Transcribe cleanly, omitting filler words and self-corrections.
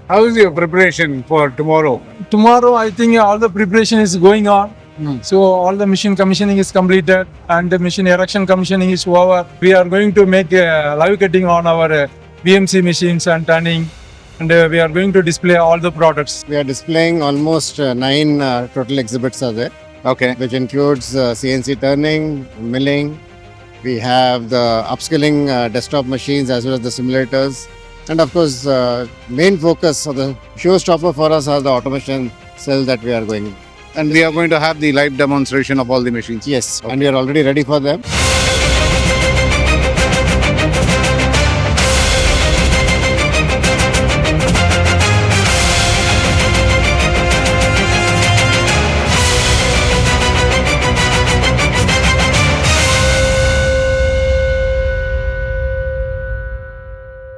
How is your preparation for tomorrow? Tomorrow, I think all the preparation is going on. So all the machine commissioning is completed and the machine erection commissioning is over. We are going to make a live cutting on our BMC machines and turning, and we are going to display all the products. We are displaying almost 9 total exhibits are there, Okay. which includes CNC turning, milling. We have the upskilling desktop machines as well as the simulators. And of course, main focus of the showstopper for us are the automation cells that we are going. And we are going to have the live demonstration of all the machines. Yes, and we are already ready for them.